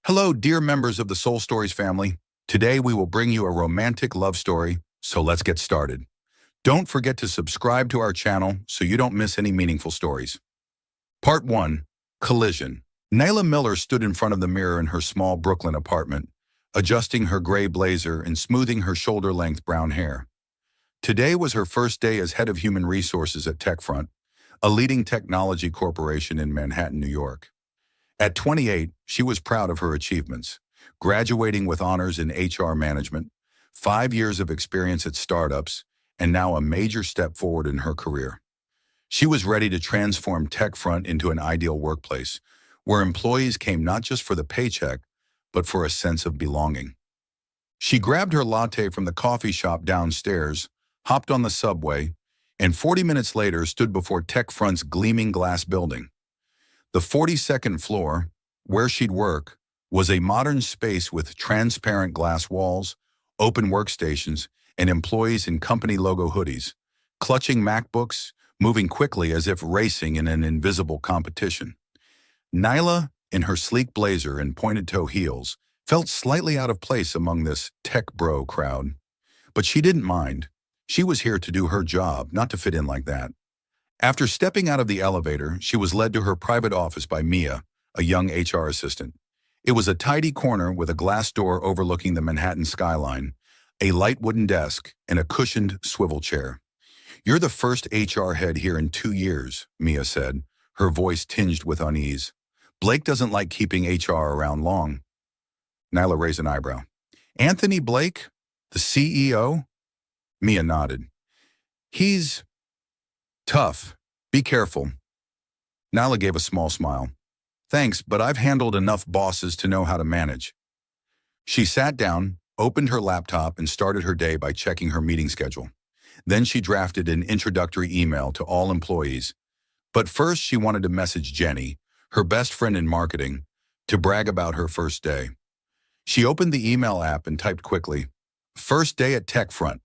Hello, dear members of the Soul Stories family. Today we will bring you a romantic love story, so let's get started. Don't forget to subscribe to our channel so you don't miss any meaningful stories. Part 1. Collision. Nyla Miller stood in front of the mirror in her small Brooklyn apartment, adjusting her gray blazer and smoothing her shoulder-length brown hair. Today was her first day as head of human resources at TechFront, a leading technology corporation in Manhattan, New York. At 28, she was proud of her achievements, graduating with honors in HR management, 5 years of experience at startups, and now a major step forward in her career. She was ready to transform TechFront into an ideal workplace, where employees came not just for the paycheck, but for a sense of belonging. She grabbed her latte from the coffee shop downstairs, hopped on the subway, and 40 minutes later stood before TechFront's gleaming glass building. The 42nd floor, where she'd work, was a modern space with transparent glass walls, open workstations, and employees in company logo hoodies, clutching MacBooks, moving quickly as if racing in an invisible competition. Nyla, in her sleek blazer and pointed-toe heels, felt slightly out of place among this tech bro crowd. But she didn't mind. She was here to do her job, not to fit in like that. After stepping out of the elevator, she was led to her private office by Mia, a young HR assistant. It was a tidy corner with a glass door overlooking the Manhattan skyline, a light wooden desk, and a cushioned swivel chair. "You're the first HR head here in 2 years," Mia said, her voice tinged with unease. "Blake doesn't like keeping HR around long." Nyla raised an eyebrow. "Anthony Blake, the CEO?" Mia nodded. "He's tough. Be careful." Nyla gave a small smile. "Thanks, but I've handled enough bosses to know how to manage." She sat down, opened her laptop, and started her day by checking her meeting schedule. Then she drafted an introductory email to all employees. But first she wanted to message Jenny, her best friend in marketing, to brag about her first day. She opened the email app and typed quickly, "First day at TechFront.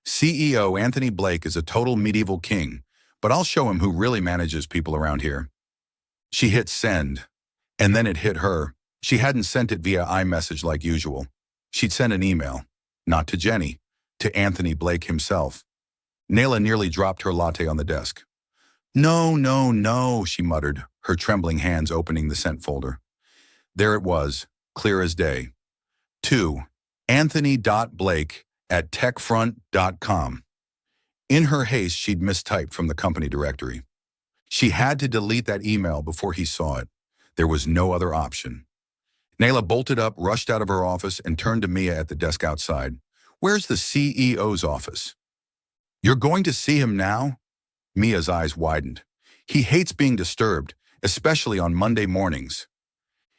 CEO Anthony Blake is a total medieval king, but I'll show him who really manages people around here." She hit send, and then it hit her. She hadn't sent it via iMessage like usual. She'd sent an email, not to Jenny, to Anthony Blake himself. Nyla nearly dropped her latte on the desk. "No, no, no," she muttered, her trembling hands opening the sent folder. There it was, clear as day. To Anthony.Blake@techfront.com. In her haste, she'd mistyped from the company directory. She had to delete that email before he saw it. There was no other option. Nyla bolted up, rushed out of her office, and turned to Mia at the desk outside. "Where's the CEO's office?" "You're going to see him now?" Mia's eyes widened. "He hates being disturbed, especially on Monday mornings."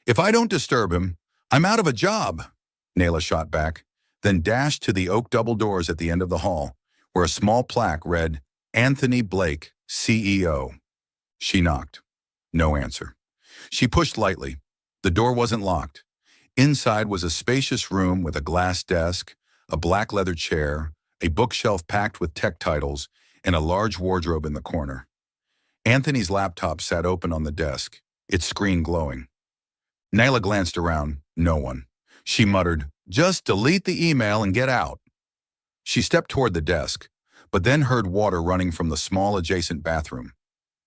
"If I don't disturb him, I'm out of a job," Nyla shot back, then dashed to the oak double doors at the end of the hall, where a small plaque read, "Anthony Blake, CEO." She knocked. No answer. She pushed lightly. The door wasn't locked. Inside was a spacious room with a glass desk, a black leather chair, a bookshelf packed with tech titles, and a large wardrobe in the corner. Anthony's laptop sat open on the desk, its screen glowing. Nyla glanced around. No one. She muttered, "Just delete the email and get out." She stepped toward the desk, but then heard water running from the small adjacent bathroom.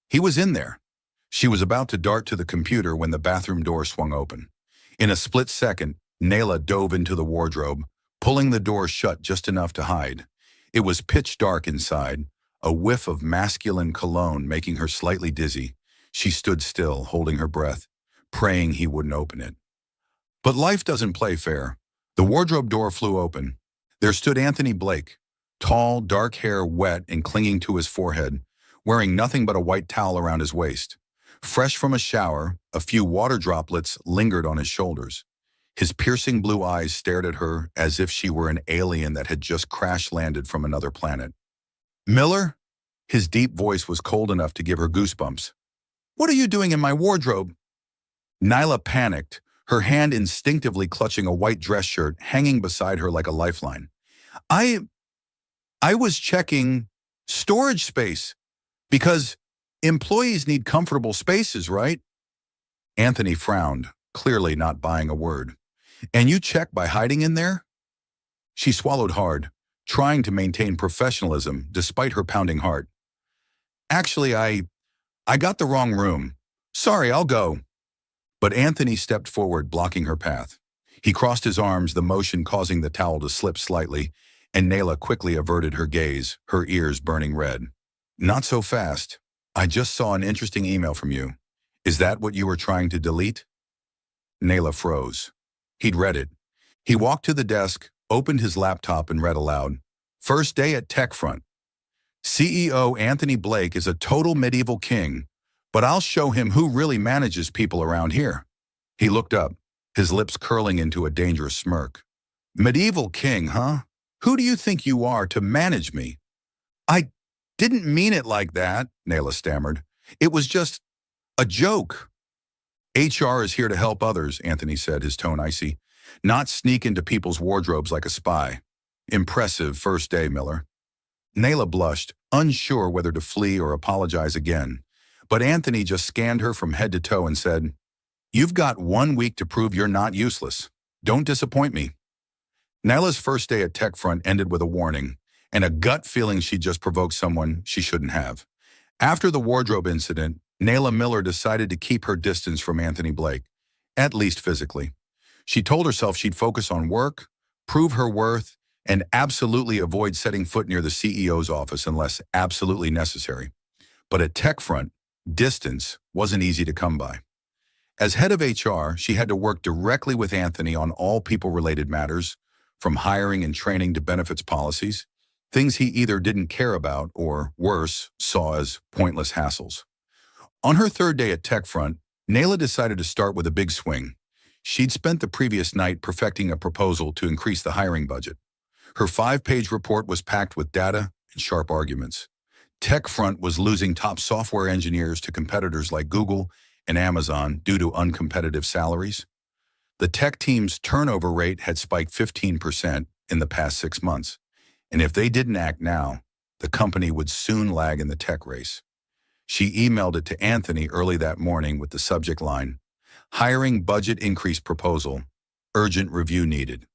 He was in there. She was about to dart to the computer when the bathroom door swung open. In a split second, Nyla dove into the wardrobe, pulling the door shut just enough to hide. It was pitch dark inside, a whiff of masculine cologne making her slightly dizzy. She stood still, holding her breath, praying he wouldn't open it. But life doesn't play fair. The wardrobe door flew open. There stood Anthony Blake, tall, dark hair wet and clinging to his forehead, wearing nothing but a white towel around his waist. Fresh from a shower, a few water droplets lingered on his shoulders. His piercing blue eyes stared at her as if she were an alien that had just crash-landed from another planet. "Miller?" His deep voice was cold enough to give her goosebumps. "What are you doing in my wardrobe?" Nyla panicked, her hand instinctively clutching a white dress shirt hanging beside her like a lifeline. I was checking storage space, because employees need comfortable spaces, right?" Anthony frowned, clearly not buying a word. And you check by hiding in there? She swallowed hard, trying to maintain professionalism despite her pounding heart. Actually, I got the wrong room. Sorry, I'll go. But Anthony stepped forward, blocking her path. He crossed his arms, the motion causing the towel to slip slightly, and Nayla quickly averted her gaze, her ears burning red. Not so fast. I just saw an interesting email from you. Is that what you were trying to delete? Nayla froze. He'd read it. He walked to the desk, opened his laptop, and read aloud. First day at TechFront. CEO Anthony Blake is a total medieval king, but I'll show him who really manages people around here. He looked up, his lips curling into a dangerous smirk. Medieval king, huh? Who do you think you are to manage me? I didn't mean it like that, Nayla stammered. It was just a joke. HR is here to help others, Anthony said, his tone icy. Not sneak into people's wardrobes like a spy. Impressive first day, Miller. Nayla blushed, unsure whether to flee or apologize again. But Anthony just scanned her from head to toe and said, You've got 1 week to prove you're not useless. Don't disappoint me. Nayla's first day at TechFront ended with a warning and a gut feeling she'd just provoked someone she shouldn't have. After the wardrobe incident, Nayla Miller decided to keep her distance from Anthony Blake, at least physically. She told herself she'd focus on work, prove her worth, and absolutely avoid setting foot near the CEO's office unless absolutely necessary. But at TechFront, distance wasn't easy to come by. As head of HR, she had to work directly with Anthony on all people-related matters, from hiring and training to benefits policies, things he either didn't care about or, worse, saw as pointless hassles. On her third day at TechFront, Nayla decided to start with a big swing. She'd spent the previous night perfecting a proposal to increase the hiring budget. Her 5-page report was packed with data and sharp arguments. TechFront was losing top software engineers to competitors like Google and Amazon due to uncompetitive salaries. The tech team's turnover rate had spiked 15% in the past 6 months, and if they didn't act now, the company would soon lag in the tech race. She emailed it to Anthony early that morning with the subject line, Hiring Budget Increase Proposal, Urgent Review Needed.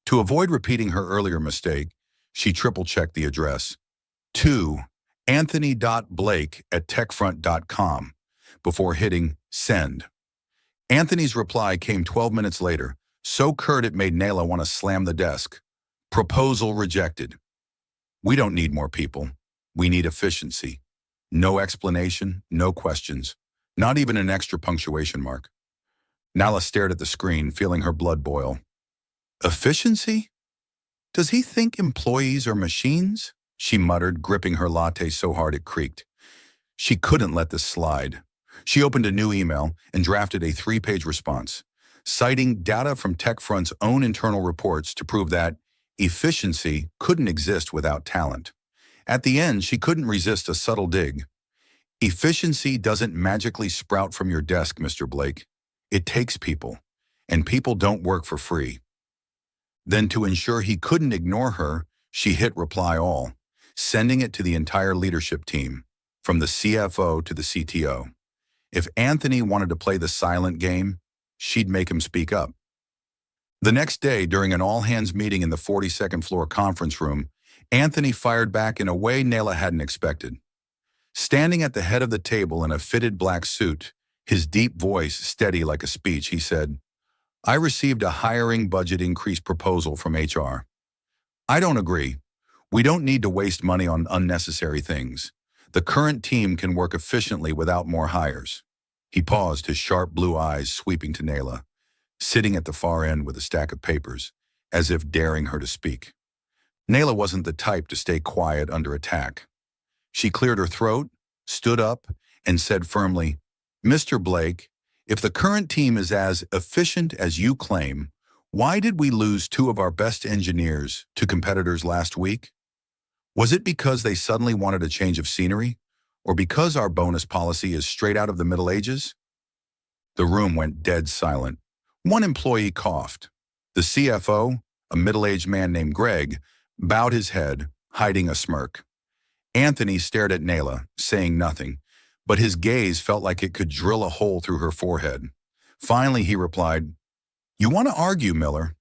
To avoid repeating her earlier mistake, she triple-checked the address, to anthony.blake@techfront.com, before hitting send. Anthony's reply came 12 minutes later, so curt it made Nayla want to slam the desk. Proposal rejected. We don't need more people. We need efficiency. No explanation, no questions, not even an extra punctuation mark. Nayla stared at the screen, feeling her blood boil. Efficiency? Does he think employees are machines? She muttered, gripping her latte so hard it creaked. She couldn't let this slide. She opened a new email and drafted a 3-page response, citing data from TechFront's own internal reports to prove that efficiency couldn't exist without talent. At the end, she couldn't resist a subtle dig. Efficiency doesn't magically sprout from your desk, Mr. Blake. It takes people, and people don't work for free. Then, to ensure he couldn't ignore her, she hit reply all, sending it to the entire leadership team, from the CFO to the CTO. If Anthony wanted to play the silent game, she'd make him speak up. The next day, during an all-hands meeting in the 42nd floor conference room, Anthony fired back in a way Nayla hadn't expected. Standing at the head of the table in a fitted black suit, his deep voice steady like a speech, he said, I received a hiring budget increase proposal from HR. I don't agree. We don't need to waste money on unnecessary things. The current team can work efficiently without more hires. He paused, his sharp blue eyes sweeping to Nayla, sitting at the far end with a stack of papers, as if daring her to speak. Nayla wasn't the type to stay quiet under attack. She cleared her throat, stood up, and said firmly, Mr. Blake, if the current team is as efficient as you claim, why did we lose 2 of our best engineers to competitors last week? Was it because they suddenly wanted a change of scenery, or because our bonus policy is straight out of the Middle Ages? The room went dead silent. One employee coughed. The CFO, a middle-aged man named Greg, bowed his head, hiding a smirk. Anthony stared at Nayla, saying nothing, but his gaze felt like it could drill a hole through her forehead. Finally, he replied, "You want to argue, Miller?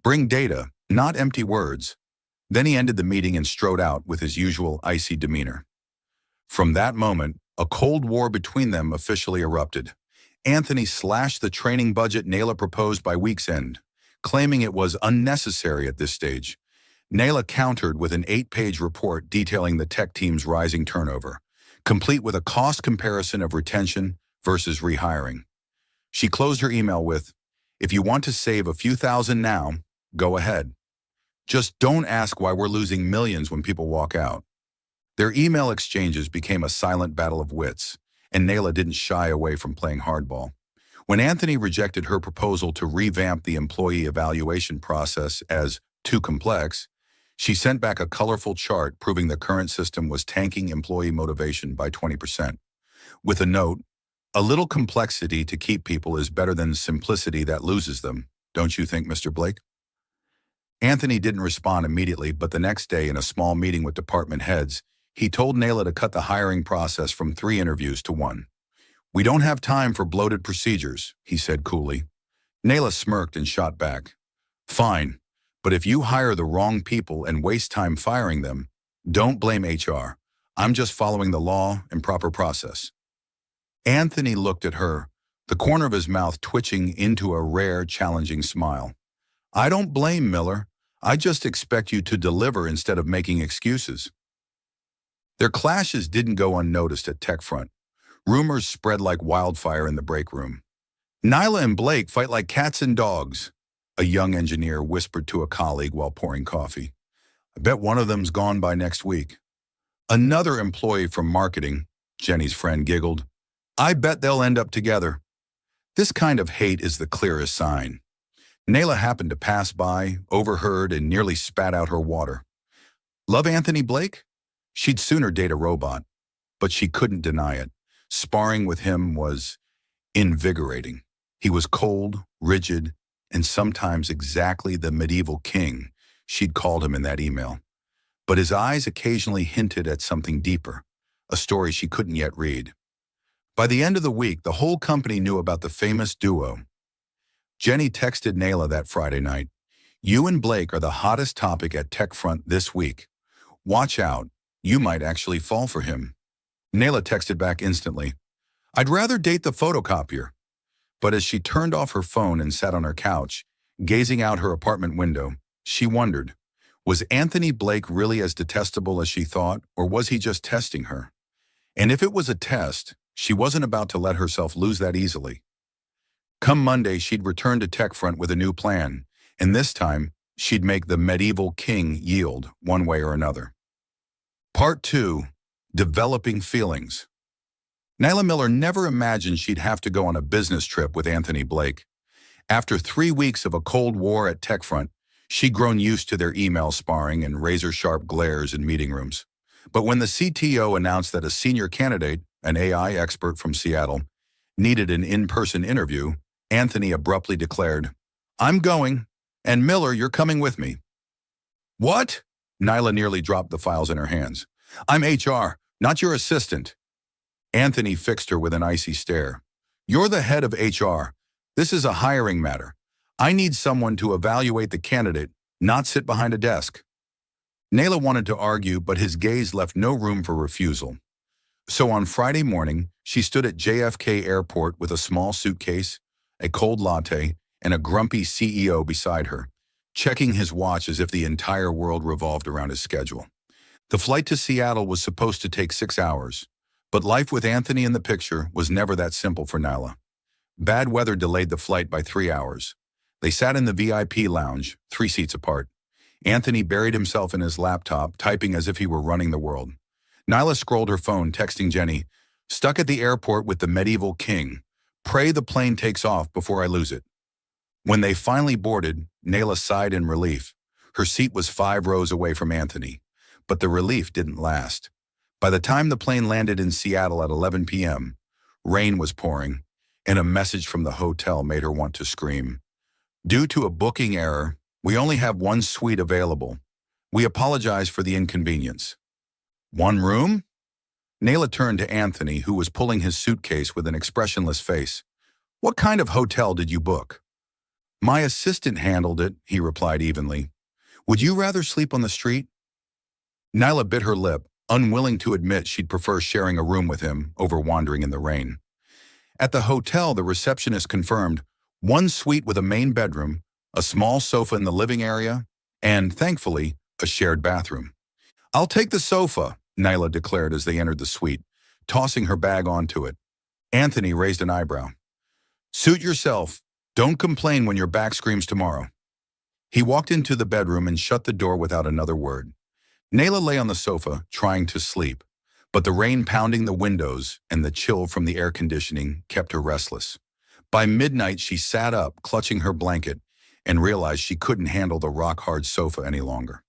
Bring data, not empty words." Then he ended the meeting and strode out with his usual icy demeanor. From that moment, a cold war between them officially erupted. Anthony slashed the training budget Naila proposed by week's end, claiming it was unnecessary at this stage. Naila countered with an 8-page report detailing the tech team's rising turnover, complete with a cost comparison of retention versus rehiring. She closed her email with, "If you want to save a few thousand now, go ahead. Just don't ask why we're losing millions when people walk out." Their email exchanges became a silent battle of wits, and Naila didn't shy away from playing hardball. When Anthony rejected her proposal to revamp the employee evaluation process as too complex, she sent back a colorful chart proving the current system was tanking employee motivation by 20%. With a note, "A little complexity to keep people is better than simplicity that loses them. Don't you think, Mr. Blake?" Anthony didn't respond immediately, but the next day in a small meeting with department heads, he told Naila to cut the hiring process from 3 interviews to 1. "We don't have time for bloated procedures," he said coolly. Naila smirked and shot back, "Fine, but if you hire the wrong people and waste time firing them, don't blame HR. I'm just following the law and proper process." Anthony looked at her, the corner of his mouth twitching into a rare, challenging smile. "I don't blame Miller. I just expect you to deliver instead of making excuses." Their clashes didn't go unnoticed at TechFront. Rumors spread like wildfire in the break room. "Naila and Blake fight like cats and dogs," a young engineer whispered to a colleague while pouring coffee. "I bet one of them's gone by next week." Another employee from marketing, Jenny's friend, giggled, "I bet they'll end up together." This kind of hate is the clearest sign. Naila happened to pass by, overheard, and nearly spat out her water. Love Anthony Blake? She'd sooner date a robot, but she couldn't deny it. Sparring with him was invigorating. He was cold, rigid, and sometimes exactly the medieval king she'd called him in that email. But his eyes occasionally hinted at something deeper, a story she couldn't yet read. By the end of the week, the whole company knew about the famous duo. Jenny texted Naila that Friday night, "You and Blake are the hottest topic at TechFront this week. Watch out, you might actually fall for him." Naila texted back instantly, "I'd rather date the photocopier." But as she turned off her phone and sat on her couch, gazing out her apartment window, she wondered, was Anthony Blake really as detestable as she thought, or was he just testing her? And if it was a test, she wasn't about to let herself lose that easily. Come Monday, she'd return to TechFront with a new plan, and this time, she'd make the medieval king yield one way or another. Part 2. Developing Feelings. Naila Miller never imagined she'd have to go on a business trip with Anthony Blake. After 3 weeks of a cold war at TechFront, she'd grown used to their email sparring and razor-sharp glares in meeting rooms. But when the CTO announced that a senior candidate, an AI expert from Seattle, needed an in-person interview, Anthony abruptly declared, "I'm going, and Miller, you're coming with me." "What?" Naila nearly dropped the files in her hands. "I'm HR, not your assistant." Anthony fixed her with an icy stare. "You're the head of HR. This is a hiring matter. I need someone to evaluate the candidate, not sit behind a desk." Naila wanted to argue, but his gaze left no room for refusal. So on Friday morning, she stood at JFK Airport with a small suitcase, a cold latte, and a grumpy CEO beside her, checking his watch as if the entire world revolved around his schedule. The flight to Seattle was supposed to take 6 hours, but life with Anthony in the picture was never that simple for Naila. Bad weather delayed the flight by 3 hours. They sat in the VIP lounge, 3 seats apart. Anthony buried himself in his laptop, typing as if he were running the world. Naila scrolled her phone, texting Jenny, "Stuck at the airport with the medieval king. Pray the plane takes off before I lose it." When they finally boarded, Naila sighed in relief. Her seat was 5 rows away from Anthony, but the relief didn't last. By the time the plane landed in Seattle at 11 p.m., rain was pouring, and a message from the hotel made her want to scream. "Due to a booking error, we only have 1 suite available. We apologize for the inconvenience." "1 room?" Naila turned to Anthony, who was pulling his suitcase with an expressionless face. What kind of hotel did you book? My assistant handled it, he replied evenly. Would you rather sleep on the street? Nyla bit her lip, unwilling to admit she'd prefer sharing a room with him over wandering in the rain. At the hotel, the receptionist confirmed one suite with a main bedroom, a small sofa in the living area, and, thankfully, a shared bathroom. I'll take the sofa, Nyla declared as they entered the suite, tossing her bag onto it. Anthony raised an eyebrow. Suit yourself. Don't complain when your back screams tomorrow. He walked into the bedroom and shut the door without another word. Nyla lay on the sofa, trying to sleep, but the rain pounding the windows and the chill from the air conditioning kept her restless. By midnight, she sat up, clutching her blanket, and realized she couldn't handle the rock-hard sofa any longer.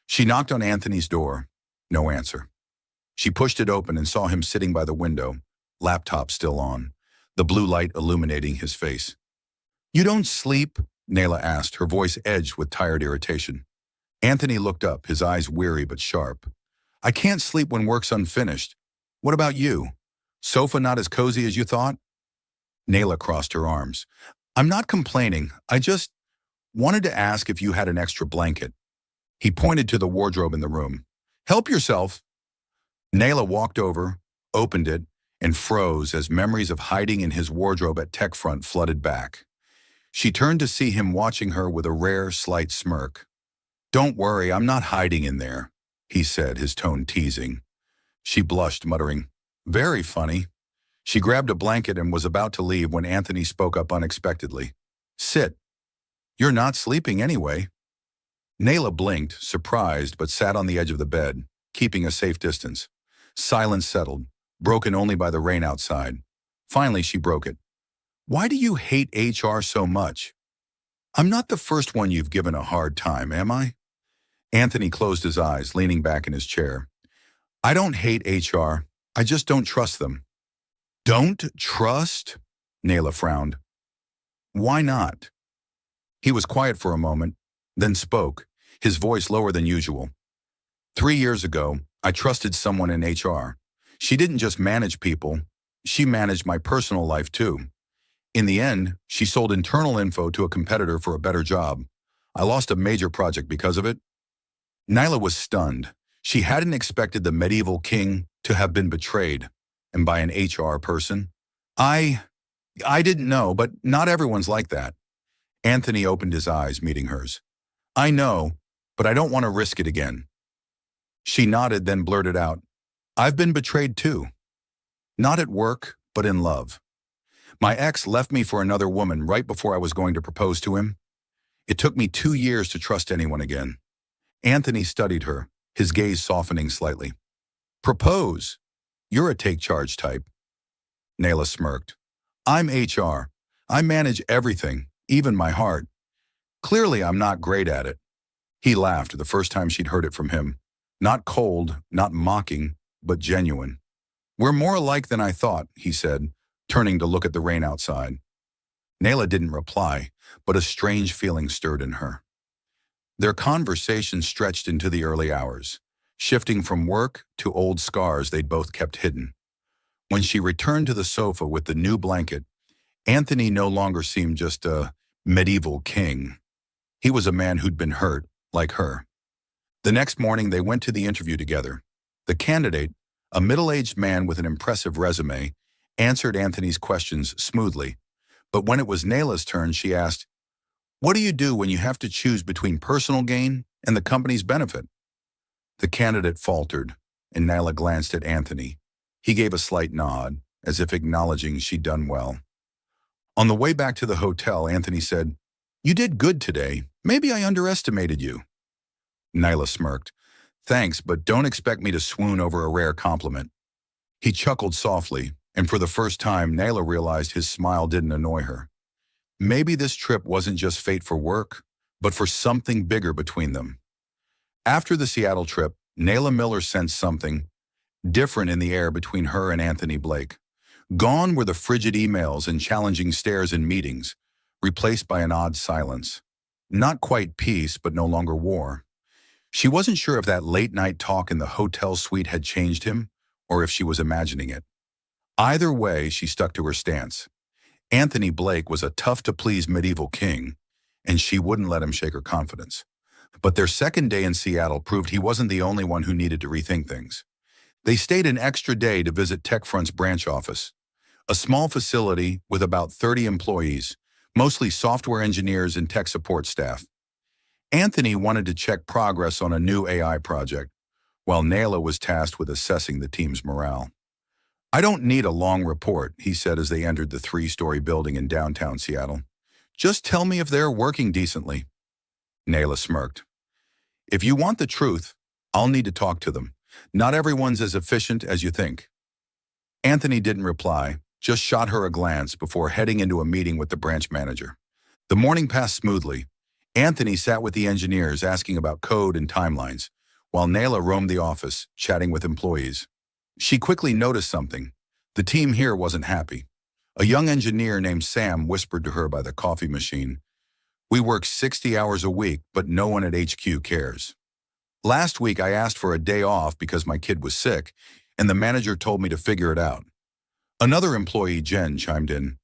She knocked on Anthony's door. No answer. She pushed it open and saw him sitting by the window, laptop still on, the blue light illuminating his face. You don't sleep? Nyla asked, her voice edged with tired irritation. Anthony looked up, his eyes weary but sharp. I can't sleep when work's unfinished. What about you? Sofa not as cozy as you thought? Nyla crossed her arms. I'm not complaining. I just wanted to ask if you had an extra blanket. He pointed to the wardrobe in the room. Help yourself. Nyla walked over, opened it, and froze as memories of hiding in his wardrobe at TechFront flooded back. She turned to see him watching her with a rare, slight smirk. Don't worry, I'm not hiding in there, he said, his tone teasing. She blushed, muttering, very funny. She grabbed a blanket and was about to leave when Anthony spoke up unexpectedly. Sit. You're not sleeping anyway. Nyla blinked, surprised, but sat on the edge of the bed, keeping a safe distance. Silence settled, broken only by the rain outside. Finally, she broke it. Why do you hate HR so much? I'm not the first one you've given a hard time, am I? Anthony closed his eyes, leaning back in his chair. I don't hate HR. I just don't trust them. Don't trust? Nyla frowned. Why not? He was quiet for a moment, then spoke, his voice lower than usual. 3 years ago, I trusted someone in HR. She didn't just manage people, she managed my personal life too. In the end, she sold internal info to a competitor for a better job. I lost a major project because of it. Nyla was stunned. She hadn't expected the medieval king to have been betrayed, and by an HR person. I didn't know, but not everyone's like that. Anthony opened his eyes, meeting hers. I know, but I don't want to risk it again. She nodded, then blurted out, I've been betrayed too. Not at work, but in love. My ex left me for another woman right before I was going to propose to him. It took me 2 years to trust anyone again. Anthony studied her, his gaze softening slightly. Propose? You're a take-charge type. Nyla smirked. I'm HR. I manage everything, even my heart. Clearly, I'm not great at it. He laughed the first time she'd heard it from him. Not cold, not mocking, but genuine. We're more alike than I thought, he said, turning to look at the rain outside. Nyla didn't reply, but a strange feeling stirred in her. Their conversation stretched into the early hours, shifting from work to old scars they'd both kept hidden. When she returned to the sofa with the new blanket, Anthony no longer seemed just a medieval king. He was a man who'd been hurt, like her. The next morning, they went to the interview together. The candidate, a middle-aged man with an impressive resume, answered Anthony's questions smoothly. But when it was Nyla's turn, she asked, what do you do when you have to choose between personal gain and the company's benefit? The candidate faltered, and Nyla glanced at Anthony. He gave a slight nod, as if acknowledging she'd done well. On the way back to the hotel, Anthony said, You did good today. Maybe I underestimated you. Nyla smirked. Thanks, but don't expect me to swoon over a rare compliment. He chuckled softly, and for the first time, Nyla realized his smile didn't annoy her. Maybe this trip wasn't just fate for work, but for something bigger between them. After the Seattle trip, Nyla Miller sensed something different in the air between her and Anthony Blake. Gone were the frigid emails and challenging stares in meetings, replaced by an odd silence. Not quite peace, but no longer war. She wasn't sure if that late-night talk in the hotel suite had changed him, or if she was imagining it. Either way, she stuck to her stance. Anthony Blake was a tough-to-please medieval king, and she wouldn't let him shake her confidence. But their second day in Seattle proved he wasn't the only one who needed to rethink things. They stayed an extra day to visit TechFront's branch office, a small facility with about 30 employees, mostly software engineers and tech support staff. Anthony wanted to check progress on a new AI project, while Nayla was tasked with assessing the team's morale. "I don't need a long report," he said as they entered the three-story building in downtown Seattle. "Just tell me if they're working decently." Nayla smirked. "If you want the truth, I'll need to talk to them. Not everyone's as efficient as you think." Anthony didn't reply, just shot her a glance before heading into a meeting with the branch manager. The morning passed smoothly. Anthony sat with the engineers asking about code and timelines, while Nayla roamed the office, chatting with employees. She quickly noticed something. The team here wasn't happy. A young engineer named Sam whispered to her by the coffee machine, "We work 60 hours a week, but no one at HQ cares. Last week I asked for a day off because my kid was sick, and the manager told me to figure it out." Another employee, Jen, chimed in,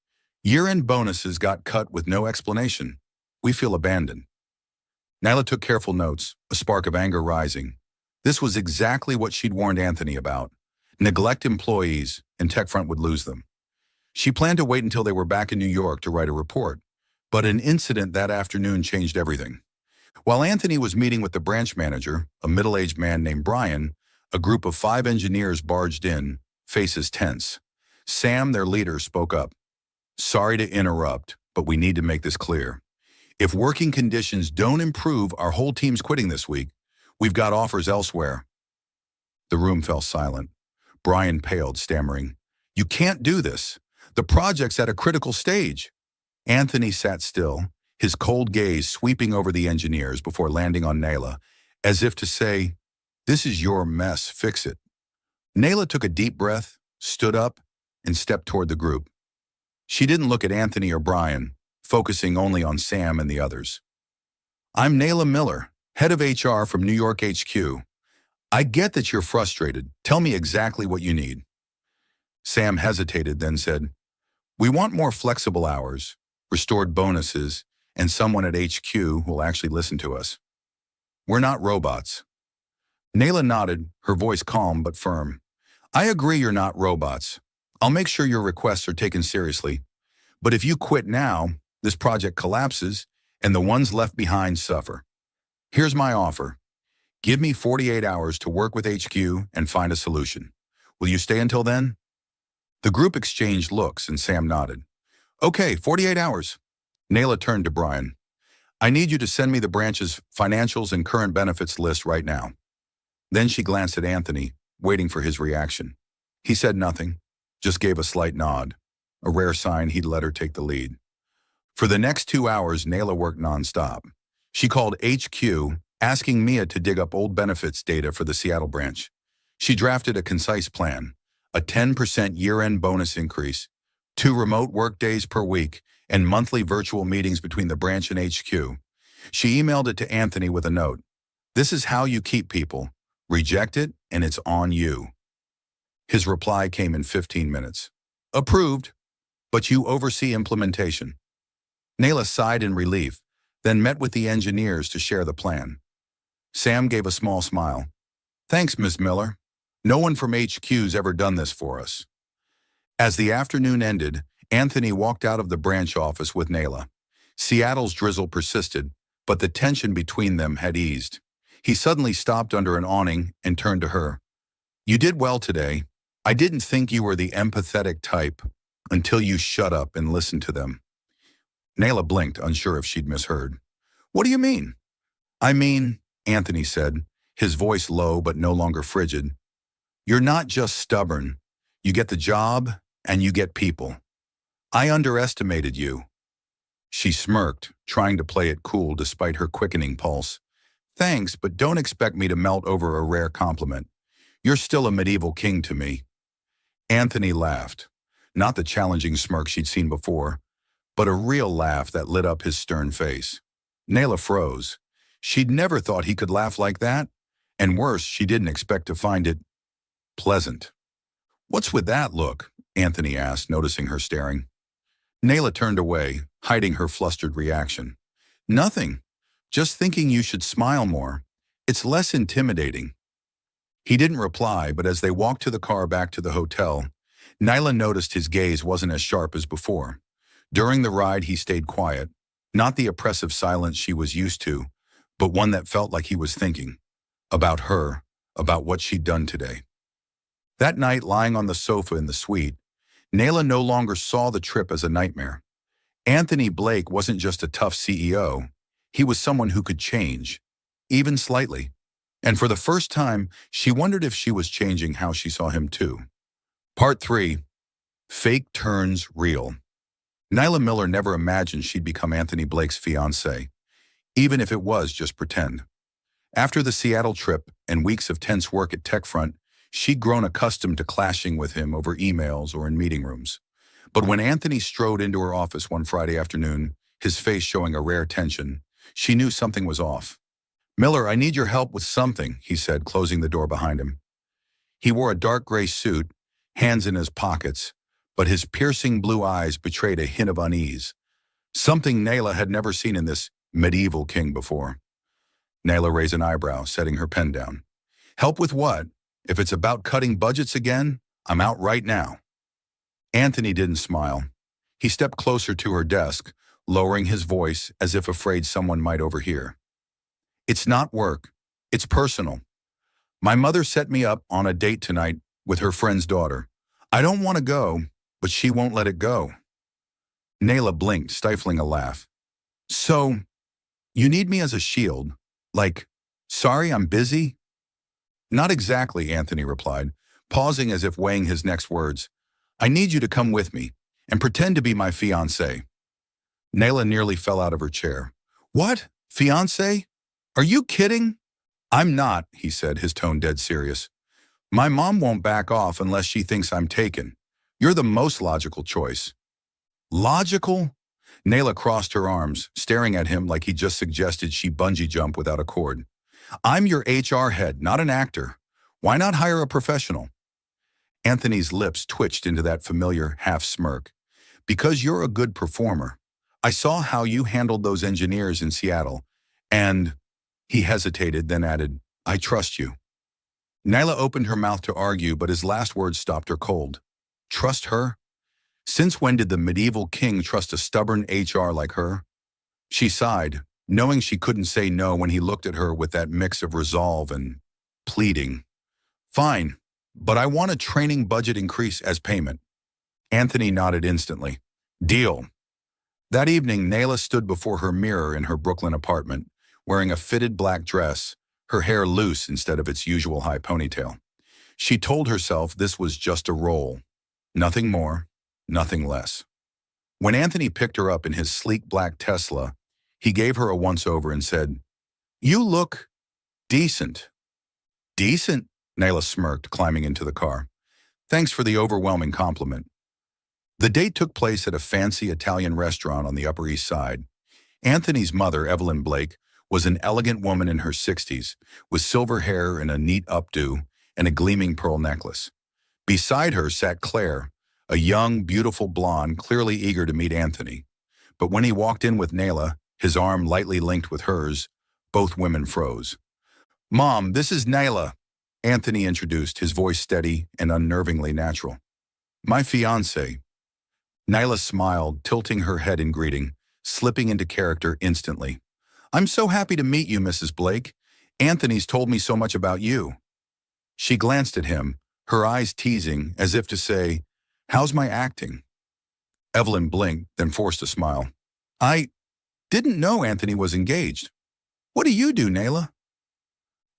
"Year-end bonuses got cut with no explanation. We feel abandoned." Nyla took careful notes, a spark of anger rising. This was exactly what she'd warned Anthony about. Neglect employees, and TechFront would lose them. She planned to wait until they were back in New York to write a report, but an incident that afternoon changed everything. While Anthony was meeting with the branch manager, a middle-aged man named Brian, a group of 5 engineers barged in, faces tense. Sam, their leader, spoke up. "Sorry to interrupt, but we need to make this clear. If working conditions don't improve, our whole team's quitting this week. We've got offers elsewhere." The room fell silent. Brian paled, stammering, "You can't do this. The project's at a critical stage." Anthony sat still, his cold gaze sweeping over the engineers before landing on Nayla, as if to say, "This is your mess, fix it." Nayla took a deep breath, stood up, and stepped toward the group. She didn't look at Anthony or Brian, focusing only on Sam and the others. "I'm Nayla Miller, head of HR from New York HQ. I get that you're frustrated. Tell me exactly what you need." Sam hesitated, then said, "We want more flexible hours, restored bonuses, and someone at HQ who will actually listen to us. We're not robots." Nayla nodded, her voice calm but firm. "I agree you're not robots. I'll make sure your requests are taken seriously. But if you quit now, this project collapses, and the ones left behind suffer. Here's my offer. Give me 48 hours to work with HQ and find a solution. Will you stay until then?" The group exchanged looks, and Sam nodded. "Okay, 48 hours." Nayla turned to Brian. "I need you to send me the branch's financials and current benefits list right now." Then she glanced at Anthony, waiting for his reaction. He said nothing, just gave a slight nod, a rare sign he'd let her take the lead. For the next 2 hours, Nayla worked nonstop. She called HQ, asking Mia to dig up old benefits data for the Seattle branch. She drafted a concise plan, a 10% year-end bonus increase, 2 remote work days per week, and monthly virtual meetings between the branch and HQ. She emailed it to Anthony with a note. "This is how you keep people. Reject it, and it's on you." His reply came in 15 minutes. "Approved, but you oversee implementation." Nayla sighed in relief, then met with the engineers to share the plan. Sam gave a small smile. "Thanks, Miss Miller. No one from HQ's ever done this for us." As the afternoon ended, Anthony walked out of the branch office with Nayla. Seattle's drizzle persisted, but the tension between them had eased. He suddenly stopped under an awning and turned to her. "You did well today. I didn't think you were the empathetic type until you shut up and listened to them." Nayla blinked, unsure if she'd misheard. "What do you mean?" "I mean," Anthony said, his voice low but no longer frigid, "you're not just stubborn. You get the job, and you get people. I underestimated you." She smirked, trying to play it cool despite her quickening pulse. "Thanks, but don't expect me to melt over a rare compliment. You're still a medieval king to me." Anthony laughed, not the challenging smirk she'd seen before, but a real laugh that lit up his stern face. Nayla froze. She'd never thought he could laugh like that, and worse, she didn't expect to find it pleasant. "What's with that look?" Anthony asked, noticing her staring. Nayla turned away, hiding her flustered reaction. Nothing. Just thinking you should smile more. It's less intimidating. He didn't reply, but as they walked to the car back to the hotel, Nyla noticed his gaze wasn't as sharp as before. During the ride, he stayed quiet, not the oppressive silence she was used to, but one that felt like he was thinking about her, about what she'd done today. That night, lying on the sofa in the suite, Nayla no longer saw the trip as a nightmare. Anthony Blake wasn't just a tough CEO. He was someone who could change, even slightly. And for the first time, she wondered if she was changing how she saw him too. Part 3. Fake Turns Real. Nyla Miller never imagined she'd become Anthony Blake's fiancée, even if it was just pretend. After the Seattle trip and weeks of tense work at TechFront, she'd grown accustomed to clashing with him over emails or in meeting rooms. But when Anthony strode into her office one Friday afternoon, his face showing a rare tension, she knew something was off. "Miller, I need your help with something," he said, closing the door behind him. He wore a dark gray suit, hands in his pockets, but his piercing blue eyes betrayed a hint of unease, something Nayla had never seen in this medieval king before. Nayla raised an eyebrow, setting her pen down. "Help with what? If it's about cutting budgets again, I'm out right now." Anthony didn't smile. He stepped closer to her desk, lowering his voice as if afraid someone might overhear. "It's not work. It's personal. My mother set me up on a date tonight with her friend's daughter. I don't want to go, but she won't let it go." Nayla blinked, stifling a laugh. "So, you need me as a shield? Like, sorry, I'm busy?" "Not exactly," Anthony replied, pausing as if weighing his next words. "I need you to come with me and pretend to be my fiancé." Nayla nearly fell out of her chair. "What? Fiancé? Are you kidding?" "I'm not," he said, his tone dead serious. "My mom won't back off unless she thinks I'm taken. You're the most logical choice." "Logical?" Nayla crossed her arms, staring at him like he just suggested she bungee jump without a cord. "I'm your HR head, not an actor. Why not hire a professional?" Anthony's lips twitched into that familiar half smirk. "Because you're a good performer. I saw how you handled those engineers in Seattle, and..." He hesitated, then added, "I trust you." Nyla opened her mouth to argue, but his last words stopped her cold. Trust her? Since when did the medieval king trust a stubborn HR like her? She sighed, knowing she couldn't say no when he looked at her with that mix of resolve and pleading. "Fine, but I want a training budget increase as payment." Anthony nodded instantly. "Deal." That evening, Nayla stood before her mirror in her Brooklyn apartment, wearing a fitted black dress, her hair loose instead of its usual high ponytail. She told herself this was just a role. Nothing more, nothing less. When Anthony picked her up in his sleek black Tesla, he gave her a once-over and said, "You look decent." "Decent?" Nayla smirked, climbing into the car. "Thanks for the overwhelming compliment." The date took place at a fancy Italian restaurant on the Upper East Side. Anthony's mother, Evelyn Blake, was an elegant woman in her 60s, with silver hair and a neat updo and a gleaming pearl necklace. Beside her sat Claire, a young, beautiful blonde, clearly eager to meet Anthony. But when he walked in with Nayla, his arm lightly linked with hers, both women froze. "Mom, this is Nayla," Anthony introduced, his voice steady and unnervingly natural. "My fiancé." Nyla smiled, tilting her head in greeting, slipping into character instantly. "I'm so happy to meet you, Mrs. Blake. Anthony's told me so much about you." She glanced at him, her eyes teasing, as if to say, "How's my acting?" Evelyn blinked, then forced a smile. "I didn't know Anthony was engaged. What do you do, Nayla?"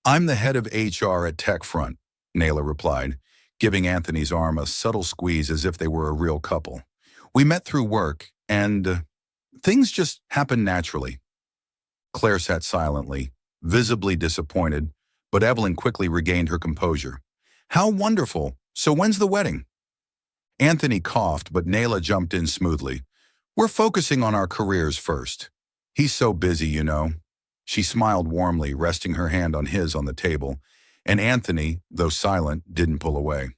"I'm the head of HR at TechFront," Nayla replied, giving Anthony's arm a subtle squeeze as if they were a real couple. "We met through work, and things just happened naturally." Claire sat silently, visibly disappointed, but Evelyn quickly regained her composure. "How wonderful! So when's the wedding?" Anthony coughed, but Nayla jumped in smoothly. "We're focusing on our careers first. He's so busy, you know." She smiled warmly, resting her hand on his on the table, and Anthony, though silent, didn't pull away.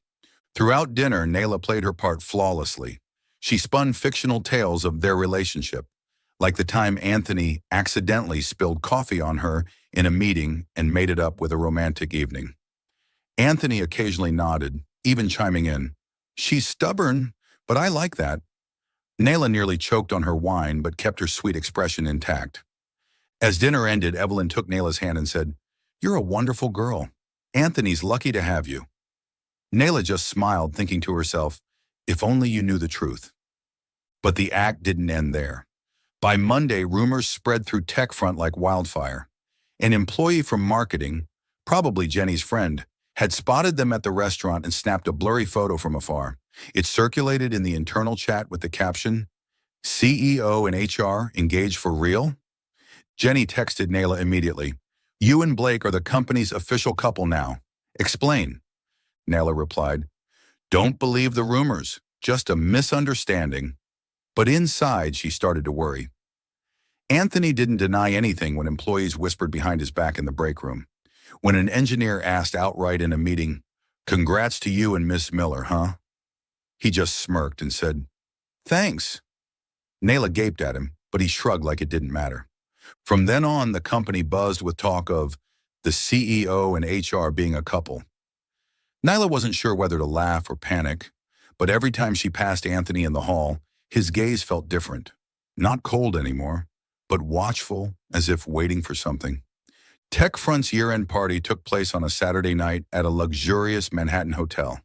Throughout dinner, Nayla played her part flawlessly. She spun fictional tales of their relationship, like the time Anthony accidentally spilled coffee on her in a meeting and made it up with a romantic evening. Anthony occasionally nodded, even chiming in. She's stubborn, but I like that. Nayla nearly choked on her wine but kept her sweet expression intact. As dinner ended, Evelyn took Nayla's hand and said, "You're a wonderful girl. Anthony's lucky to have you." Nayla just smiled, thinking to herself, if only you knew the truth. But the act didn't end there. By Monday, rumors spread through TechFront like wildfire. An employee from marketing, probably Jenny's friend, had spotted them at the restaurant and snapped a blurry photo from afar. It circulated in the internal chat with the caption, "CEO and HR engaged for real?" Jenny texted Nayla immediately. "You and Blake are the company's official couple now. Explain." Nayla replied, "Don't believe the rumors, just a misunderstanding." But inside, she started to worry. Anthony didn't deny anything when employees whispered behind his back in the break room. When an engineer asked outright in a meeting, "Congrats to you and Miss Miller, huh?" He just smirked and said, "Thanks." Nayla gaped at him, but he shrugged like it didn't matter. From then on, the company buzzed with talk of the CEO and HR being a couple. Nyla wasn't sure whether to laugh or panic, but every time she passed Anthony in the hall, his gaze felt different. Not cold anymore, but watchful, as if waiting for something. TechFront's year-end party took place on a Saturday night at a luxurious Manhattan hotel.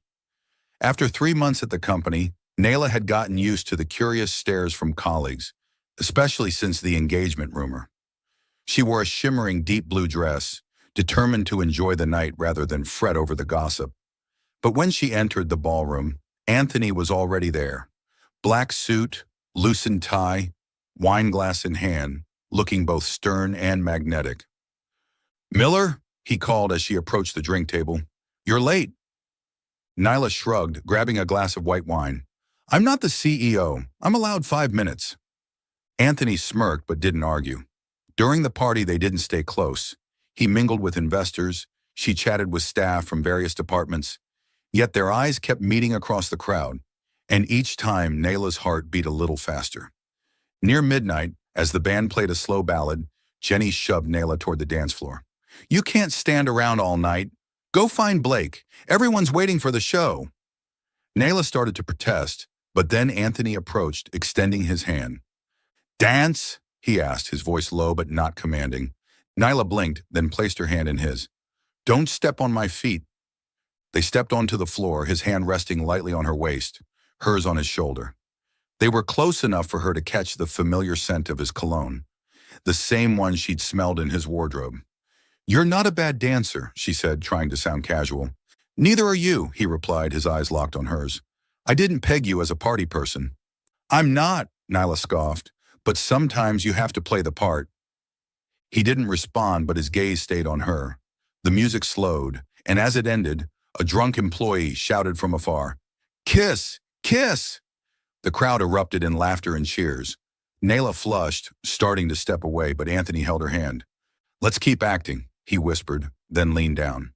After 3 months at the company, Nayla had gotten used to the curious stares from colleagues, especially since the engagement rumor. She wore a shimmering deep blue dress, determined to enjoy the night rather than fret over the gossip. But when she entered the ballroom, Anthony was already there. Black suit, loosened tie, wine glass in hand, looking both stern and magnetic. "Miller," he called as she approached the drink table. "You're late." Nyla shrugged, grabbing a glass of white wine. "I'm not the CEO. I'm allowed 5 minutes." Anthony smirked but didn't argue. During the party, they didn't stay close. He mingled with investors. She chatted with staff from various departments. Yet their eyes kept meeting across the crowd, and each time Nayla's heart beat a little faster. Near midnight, as the band played a slow ballad, Jenny shoved Nayla toward the dance floor. "You can't stand around all night. Go find Blake. Everyone's waiting for the show." Nayla started to protest, but then Anthony approached, extending his hand. "Dance?" he asked, his voice low but not commanding. Nyla blinked, then placed her hand in his. "Don't step on my feet." They stepped onto the floor, his hand resting lightly on her waist, hers on his shoulder. They were close enough for her to catch the familiar scent of his cologne, the same one she'd smelled in his wardrobe. "You're not a bad dancer," she said, trying to sound casual. "Neither are you," he replied, his eyes locked on hers. "I didn't peg you as a party person." "I'm not," Nyla scoffed, "but sometimes you have to play the part." He didn't respond, but his gaze stayed on her. The music slowed, and as it ended, a drunk employee shouted from afar, "Kiss! Kiss!" The crowd erupted in laughter and cheers. Nayla flushed, starting to step away, but Anthony held her hand. "Let's keep acting," he whispered, then leaned down.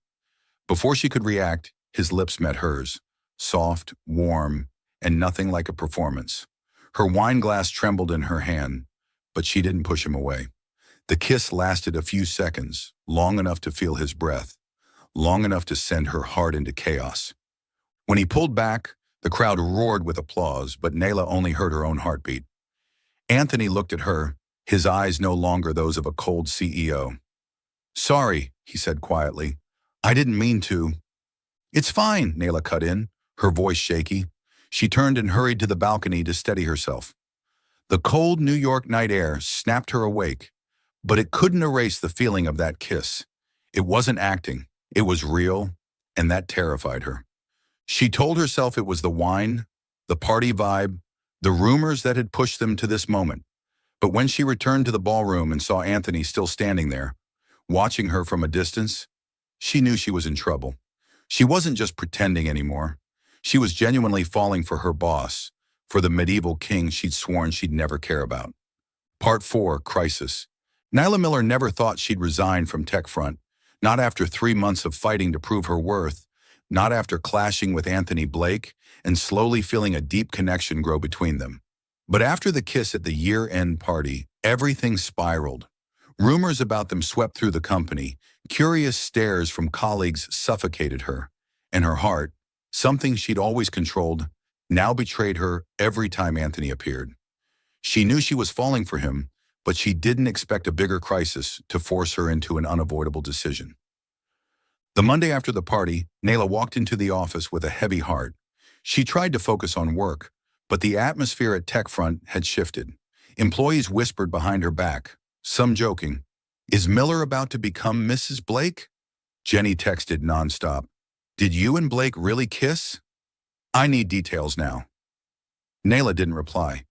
Before she could react, his lips met hers, soft, warm, and nothing like a performance. Her wine glass trembled in her hand, but she didn't push him away. The kiss lasted a few seconds, long enough to feel his breath, long enough to send her heart into chaos. When he pulled back, the crowd roared with applause, but Nayla only heard her own heartbeat. Anthony looked at her, his eyes no longer those of a cold CEO. "Sorry," he said quietly. "I didn't mean to." "It's fine," Nayla cut in, her voice shaky. She turned and hurried to the balcony to steady herself. The cold New York night air snapped her awake, but it couldn't erase the feeling of that kiss. It wasn't acting. It was real, and that terrified her. She told herself it was the wine, the party vibe, the rumors that had pushed them to this moment. But when she returned to the ballroom and saw Anthony still standing there, watching her from a distance, she knew she was in trouble. She wasn't just pretending anymore. She was genuinely falling for her boss, for the medieval king she'd sworn she'd never care about. Part 4, Crisis. Nyla Miller never thought she'd resign from TechFront, not after 3 months of fighting to prove her worth. not after clashing with Anthony Blake and slowly feeling a deep connection grow between them. But after the kiss at the year-end party, everything spiraled. Rumors about them swept through the company, curious stares from colleagues suffocated her, and her heart, something she'd always controlled, now betrayed her every time Anthony appeared. She knew she was falling for him, but she didn't expect a bigger crisis to force her into an unavoidable decision. The Monday after the party, Nayla walked into the office with a heavy heart. She tried to focus on work, but the atmosphere at TechFront had shifted. Employees whispered behind her back, some joking, "Is Miller about to become Mrs. Blake?" Jenny texted nonstop, "Did you and Blake really kiss? I need details now." Nayla didn't reply.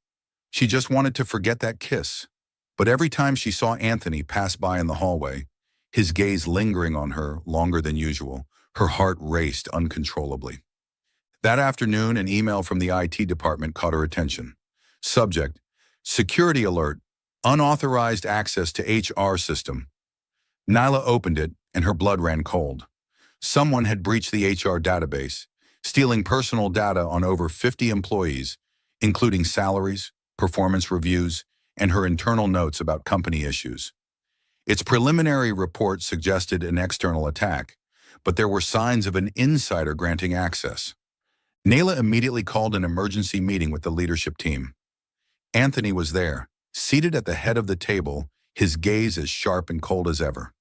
She just wanted to forget that kiss. But every time she saw Anthony pass by in the hallway, his gaze lingering on her longer than usual, her heart raced uncontrollably. That afternoon, an email from the IT department caught her attention. Subject: Security alert, unauthorized access to HR system. Nyla opened it, and her blood ran cold. Someone had breached the HR database, stealing personal data on over 50 employees, including salaries, performance reviews, and her internal notes about company issues. Its preliminary report suggested an external attack, but there were signs of an insider granting access. Nayla immediately called an emergency meeting with the leadership team. Anthony was there, seated at the head of the table, his gaze as sharp and cold as ever.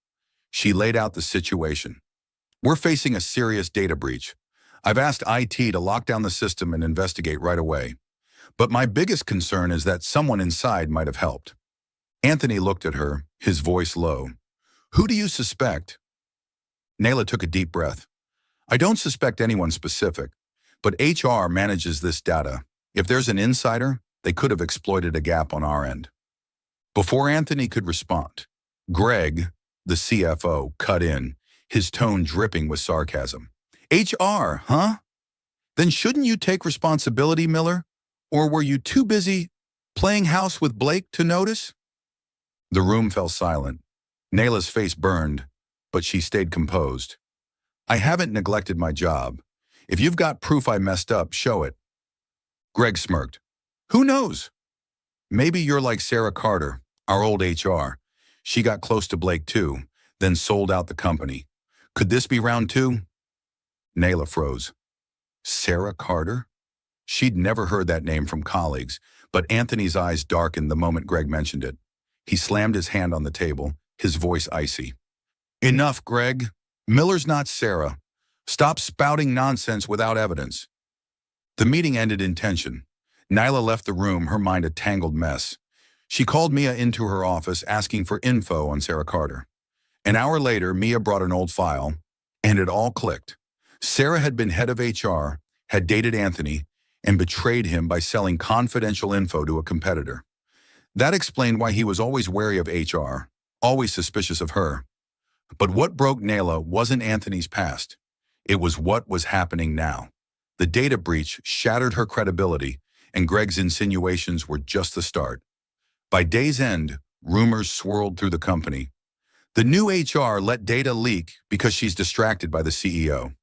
She laid out the situation. "We're facing a serious data breach. I've asked IT to lock down the system and investigate right away. But my biggest concern is that someone inside might have helped." Anthony looked at her, his voice low. "Who do you suspect?" Nayla took a deep breath. "I don't suspect anyone specific, but HR manages this data. If there's an insider, they could have exploited a gap on our end." Before Anthony could respond, Greg, the CFO, cut in, his tone dripping with sarcasm. "HR, huh? Then shouldn't you take responsibility, Miller? Or were you too busy playing house with Blake to notice?" The room fell silent. Nayla's face burned, but she stayed composed. "I haven't neglected my job. If you've got proof I messed up, show it." Greg smirked. "Who knows? Maybe you're like Sarah Carter, our old HR. She got close to Blake too, then sold out the company. Could this be round two?" Nayla froze. Sarah Carter? She'd never heard that name from colleagues, but Anthony's eyes darkened the moment Greg mentioned it. He slammed his hand on the table, his voice icy. "Enough, Greg. Miller's not Sarah. Stop spouting nonsense without evidence." The meeting ended in tension. Nyla left the room, her mind a tangled mess. She called Mia into her office asking for info on Sarah Carter. An hour later, Mia brought an old file, and it all clicked. Sarah had been head of HR, had dated Anthony, and betrayed him by selling confidential info to a competitor. That explained why he was always wary of HR, always suspicious of her. But what broke Nayla wasn't Anthony's past. It was what was happening now. The data breach shattered her credibility, and Greg's insinuations were just the start. By day's end, rumors swirled through the company. The new HR let data leak because she's distracted by the CEO.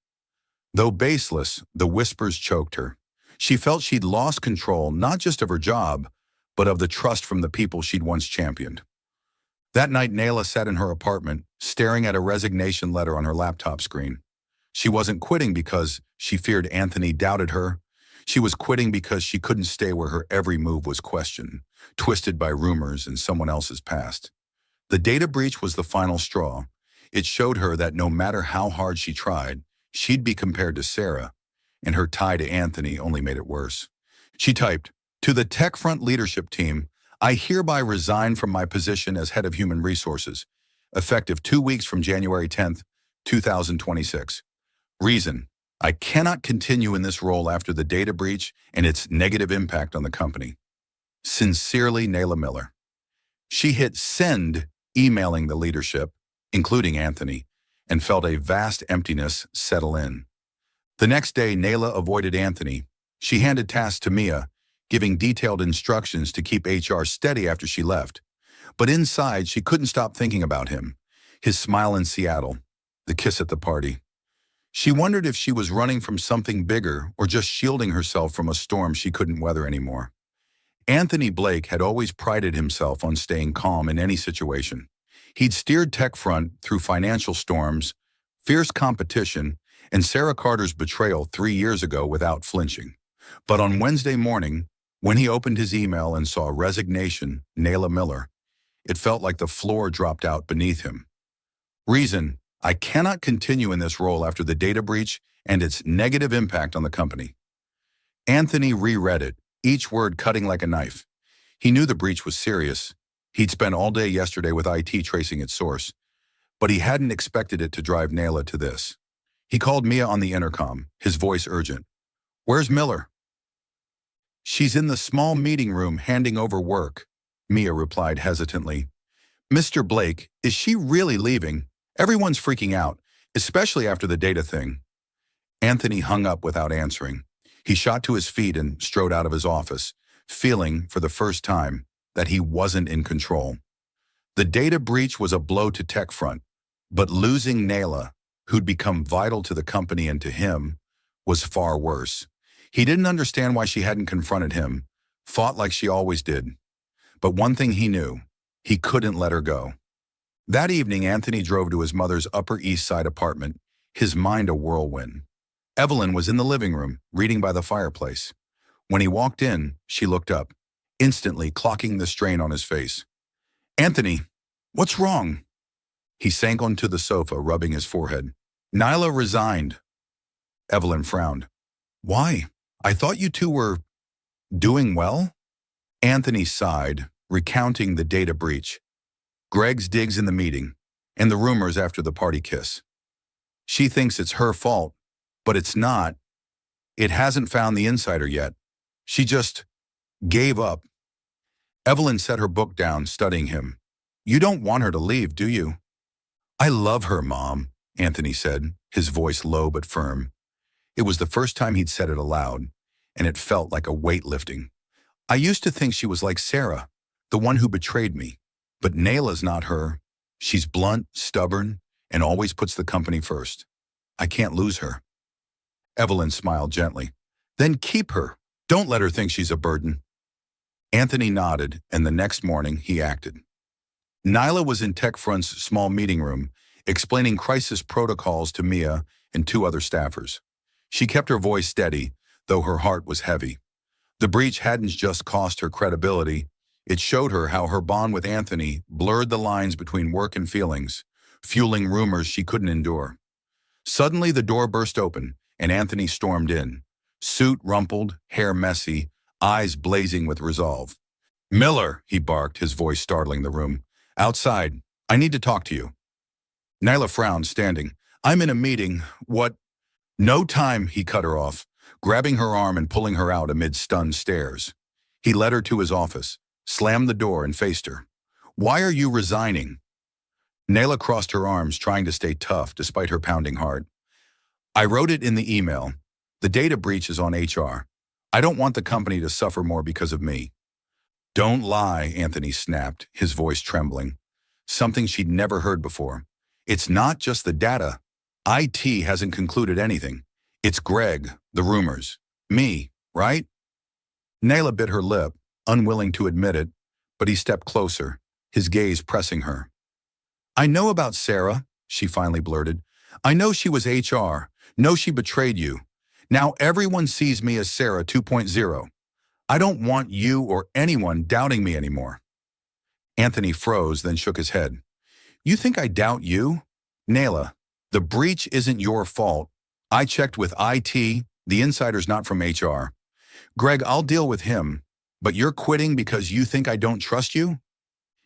Though baseless, the whispers choked her. She felt she'd lost control not just of her job, but of the trust from the people she'd once championed. That night, Nayla sat in her apartment, staring at a resignation letter on her laptop screen. She wasn't quitting because she feared Anthony doubted her. She was quitting because she couldn't stay where her every move was questioned, twisted by rumors and someone else's past. The data breach was the final straw. It showed her that no matter how hard she tried, she'd be compared to Sarah, and her tie to Anthony only made it worse. She typed, "To the TechFront leadership team, I hereby resign from my position as head of human resources, effective 2 weeks from January 10th, 2026. Reason: I cannot continue in this role after the data breach and its negative impact on the company. Sincerely, Nayla Miller." She hit send, emailing the leadership, including Anthony, and felt a vast emptiness settle in. The next day, Nayla avoided Anthony. She handed tasks to Mia, giving detailed instructions to keep HR steady after she left. But inside, she couldn't stop thinking about him, his smile in Seattle, the kiss at the party. She wondered if she was running from something bigger or just shielding herself from a storm she couldn't weather anymore. Anthony Blake had always prided himself on staying calm in any situation. He'd steered TechFront through financial storms, fierce competition, and Sarah Carter's betrayal 3 years ago without flinching. But on Wednesday morning, when he opened his email and saw resignation, Nayla Miller, it felt like the floor dropped out beneath him. Reason: I cannot continue in this role after the data breach and its negative impact on the company. Anthony reread it, each word cutting like a knife. He knew the breach was serious. He'd spent all day yesterday with IT tracing its source, but he hadn't expected it to drive Nayla to this. He called Mia on the intercom, his voice urgent. "Where's Miller?" "She's in the small meeting room handing over work," Mia replied hesitantly. "Mr. Blake, is she really leaving? Everyone's freaking out, especially after the data thing." Anthony hung up without answering. He shot to his feet and strode out of his office, feeling, for the first time, that he wasn't in control. The data breach was a blow to TechFront, but losing Nayla, who'd become vital to the company and to him, was far worse. He didn't understand why she hadn't confronted him, fought like she always did. But one thing he knew: he couldn't let her go. That evening, Anthony drove to his mother's Upper East Side apartment, his mind a whirlwind. Evelyn was in the living room, reading by the fireplace. When he walked in, she looked up, instantly clocking the strain on his face. "Anthony, what's wrong?" He sank onto the sofa, rubbing his forehead. "Nyla resigned." Evelyn frowned. "Why? I thought you two were doing well?" Anthony sighed, recounting the data breach, Greg's digs in the meeting, and the rumors after the party kiss. "She thinks it's her fault, but it's not. It hasn't found the insider yet. She just gave up." Evelyn set her book down, studying him. "You don't want her to leave, do you?" "I love her, Mom," Anthony said, his voice low but firm. It was the first time he'd said it aloud, and it felt like a weight lifting. "I used to think she was like Sarah, the one who betrayed me. But Nayla's not her. She's blunt, stubborn, and always puts the company first. I can't lose her." Evelyn smiled gently. "Then keep her. Don't let her think she's a burden." Anthony nodded, and the next morning he acted. Nyla was in TechFront's small meeting room, explaining crisis protocols to Mia and two other staffers. She kept her voice steady, though her heart was heavy. The breach hadn't just cost her credibility. It showed her how her bond with Anthony blurred the lines between work and feelings, fueling rumors she couldn't endure. Suddenly, the door burst open, and Anthony stormed in, suit rumpled, hair messy, eyes blazing with resolve. "Miller," he barked, his voice startling the room. "Outside. I need to talk to you." Nyla frowned, standing. "I'm in a meeting. What?" "No time," he cut her off, grabbing her arm and pulling her out amid stunned stares. He led her to his office, slammed the door, and faced her. "Why are you resigning?" Nayla crossed her arms, trying to stay tough despite her pounding heart. "I wrote it in the email. The data breach is on HR. I don't want the company to suffer more because of me." "Don't lie," Anthony snapped, his voice trembling. Something she'd never heard before. "It's not just the data. IT hasn't concluded anything. It's Greg, the rumors. Me, right?" Nayla bit her lip, unwilling to admit it, but he stepped closer, his gaze pressing her. "I know about Sarah," she finally blurted. "I know she was HR, know she betrayed you. Now everyone sees me as Sarah 2.0. I don't want you or anyone doubting me anymore." Anthony froze, then shook his head. "You think I doubt you? Nayla, the breach isn't your fault. I checked with IT, the insider's not from HR. Greg, I'll deal with him. But you're quitting because you think I don't trust you?"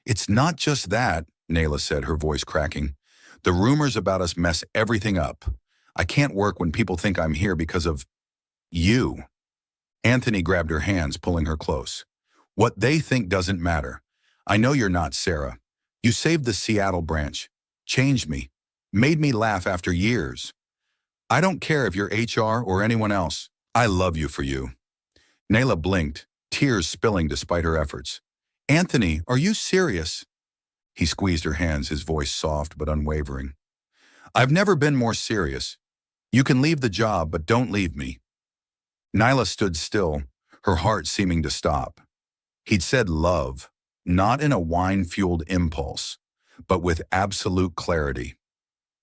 "It's not just that," Nayla said, her voice cracking. "The rumors about us mess everything up. I can't work when people think I'm here because of you." Anthony grabbed her hands, pulling her close. "What they think doesn't matter. I know you're not Sarah. You saved the Seattle branch, changed me, made me laugh after years. I don't care if you're HR or anyone else. I love you for you." Nayla blinked, tears spilling despite her efforts. "Anthony, are you serious?" He squeezed her hands, his voice soft but unwavering. "I've never been more serious. You can leave the job, but don't leave me. Nyla stood still, her heart seeming to stop. He'd said love, not in a wine-fueled impulse, but with absolute clarity.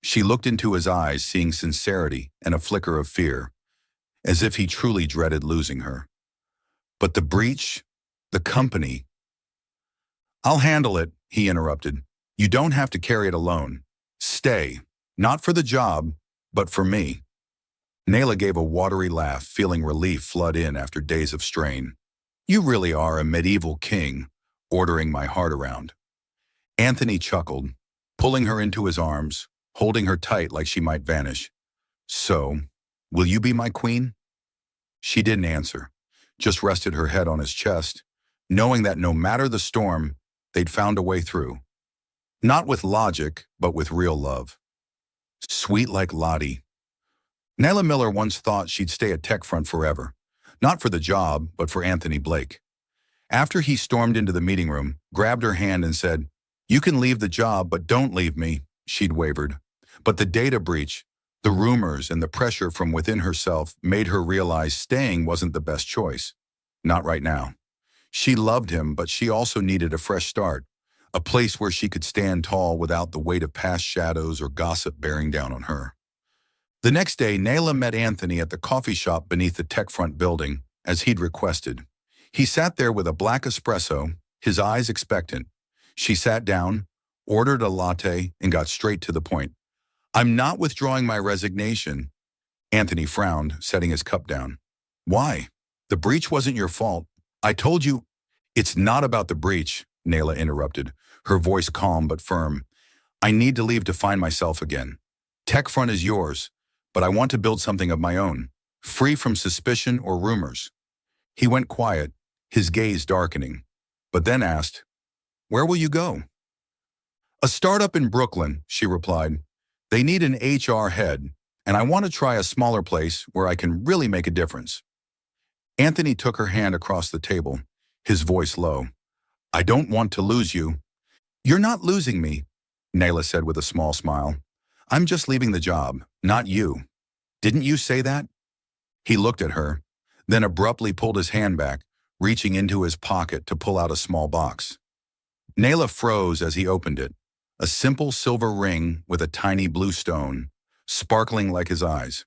She looked into his eyes, seeing sincerity and a flicker of fear, as if he truly dreaded losing her. But the breach, the company. I'll handle it, he interrupted. You don't have to carry it alone. Stay, not for the job, but for me. Nayla gave a watery laugh, feeling relief flood in after days of strain. You really are a medieval king, ordering my heart around. Anthony chuckled, pulling her into his arms, holding her tight like she might vanish. So, will you be my queen? She didn't answer, just rested her head on his chest, knowing that no matter the storm, they'd found a way through. Not with logic, but with real love. Sweet like Lottie. Nayla Miller once thought she'd stay at TechFront forever. Not for the job, but for Anthony Blake. After he stormed into the meeting room, grabbed her hand and said, "You can leave the job, but don't leave me," she'd wavered. But the data breach, the rumors, and the pressure from within herself made her realize staying wasn't the best choice. Not right now. She loved him, but she also needed a fresh start, a place where she could stand tall without the weight of past shadows or gossip bearing down on her. The next day, Nayla met Anthony at the coffee shop beneath the TechFront building, as he'd requested. He sat there with a black espresso, his eyes expectant. She sat down, ordered a latte, and got straight to the point. "I'm not withdrawing my resignation." Anthony frowned, setting his cup down. "Why? The breach wasn't your fault. I told you—" "It's not about the breach," Nayla interrupted, her voice calm but firm. "I need to leave to find myself again. TechFront is yours, but I want to build something of my own, free from suspicion or rumors." He went quiet, his gaze darkening, but then asked, "Where will you go?" "A startup in Brooklyn," she replied. "They need an HR head, and I want to try a smaller place where I can really make a difference." Anthony took her hand across the table, his voice low. "I don't want to lose you." "You're not losing me," Nayla said with a small smile. "I'm just leaving the job, not you. Didn't you say that?" He looked at her, then abruptly pulled his hand back, reaching into his pocket to pull out a small box. Nayla froze as he opened it, a simple silver ring with a tiny blue stone, sparkling like his eyes.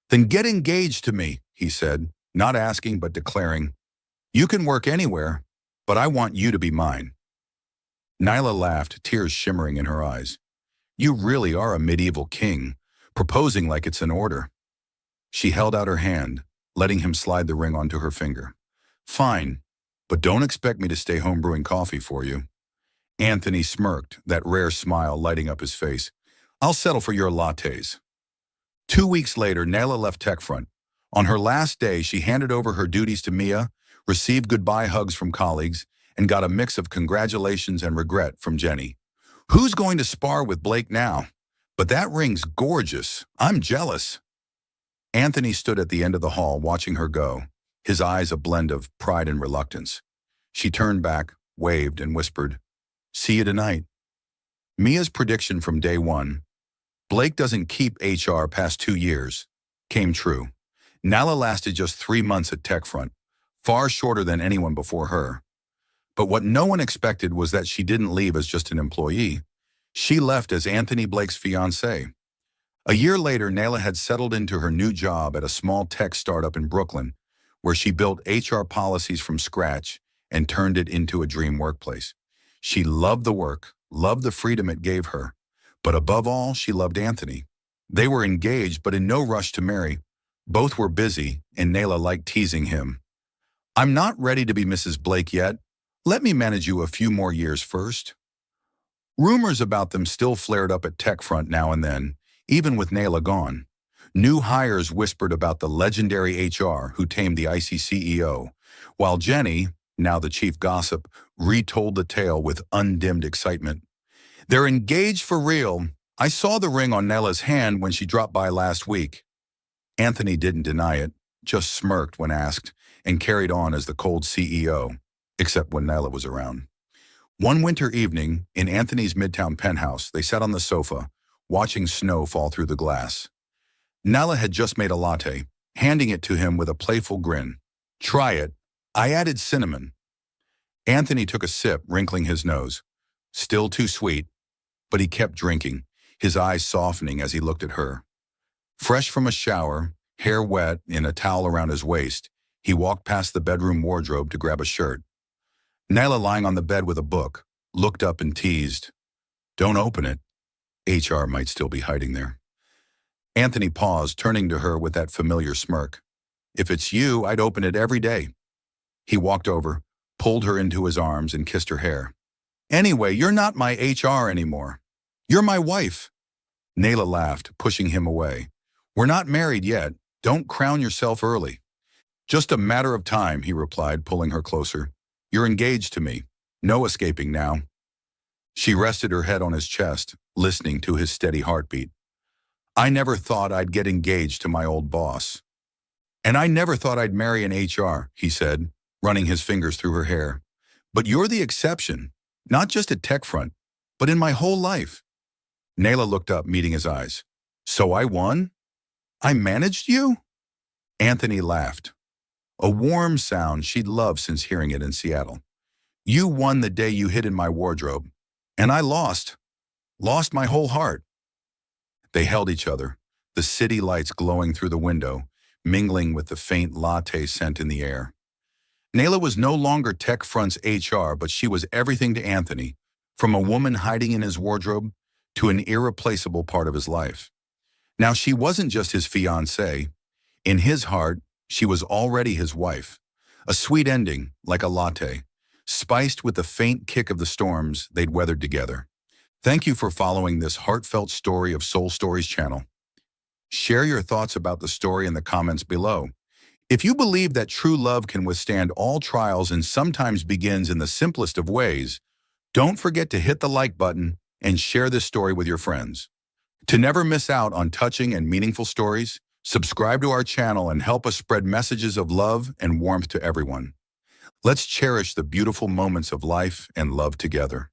"Then get engaged to me," he said, not asking but declaring. "You can work anywhere, but I want you to be mine." Nyla laughed, tears shimmering in her eyes. "You really are a medieval king, proposing like it's an order." She held out her hand, letting him slide the ring onto her finger. "Fine, but don't expect me to stay home brewing coffee for you." Anthony smirked, that rare smile lighting up his face. "I'll settle for your lattes." 2 weeks later, Nayla left TechFront. On her last day, she handed over her duties to Mia, received goodbye hugs from colleagues, and got a mix of congratulations and regret from Jenny. "Who's going to spar with Blake now? But that ring's gorgeous. I'm jealous." Anthony stood at the end of the hall watching her go, his eyes a blend of pride and reluctance. She turned back, waved, and whispered, "See you tonight." Mia's prediction from day one, "Blake doesn't keep HR past 2 years," came true. Nala lasted just 3 months at TechFront, far shorter than anyone before her. But what no one expected was that she didn't leave as just an employee. She left as Anthony Blake's fiancée. A year later, Nayla had settled into her new job at a small tech startup in Brooklyn, where she built HR policies from scratch and turned it into a dream workplace. She loved the work, loved the freedom it gave her, but above all, she loved Anthony. They were engaged, but in no rush to marry. Both were busy, and Nayla liked teasing him. "I'm not ready to be Mrs. Blake yet. Let me manage you a few more years first." Rumors about them still flared up at TechFront now and then, even with Nayla gone. New hires whispered about the legendary HR who tamed the icy CEO, while Jenny, now the chief gossip, retold the tale with undimmed excitement. "They're engaged for real. I saw the ring on Nayla's hand when she dropped by last week." Anthony didn't deny it, just smirked when asked, and carried on as the cold CEO, except when Nayla was around. One winter evening, in Anthony's Midtown penthouse, they sat on the sofa, watching snow fall through the glass. Nala had just made a latte, handing it to him with a playful grin. Try it. I added cinnamon. Anthony took a sip, wrinkling his nose. Still too sweet, but he kept drinking, his eyes softening as he looked at her. Fresh from a shower, hair wet and a towel around his waist, he walked past the bedroom wardrobe to grab a shirt. Nala, lying on the bed with a book, looked up and teased. Don't open it. HR might still be hiding there. Anthony paused, turning to her with that familiar smirk. If it's you, I'd open it every day. He walked over, pulled her into his arms and kissed her hair. Anyway, you're not my HR anymore. You're my wife. Nala laughed, pushing him away. We're not married yet. Don't crown yourself early. Just a matter of time, he replied, pulling her closer. You're engaged to me. No escaping now. She rested her head on his chest, listening to his steady heartbeat. I never thought I'd get engaged to my old boss. And I never thought I'd marry an HR, he said, running his fingers through her hair. But you're the exception, not just at TechFront, but in my whole life. Nala looked up, meeting his eyes. So I won? I managed you? Anthony laughed. A warm sound she'd loved since hearing it in Seattle. You won the day you hid in my wardrobe. And I lost. Lost my whole heart. They held each other, the city lights glowing through the window, mingling with the faint latte scent in the air. Nala was no longer TechFront's HR, but she was everything to Anthony, from a woman hiding in his wardrobe to an irreplaceable part of his life. Now, she wasn't just his fiancée. In his heart, she was already his wife. A sweet ending, like a latte, spiced with the faint kick of the storms they'd weathered together. Thank you for following this heartfelt story of Soul Stories channel. Share your thoughts about the story in the comments below. If you believe that true love can withstand all trials and sometimes begins in the simplest of ways, don't forget to hit the like button and share this story with your friends. To never miss out on touching and meaningful stories, subscribe to our channel and help us spread messages of love and warmth to everyone. Let's cherish the beautiful moments of life and love together.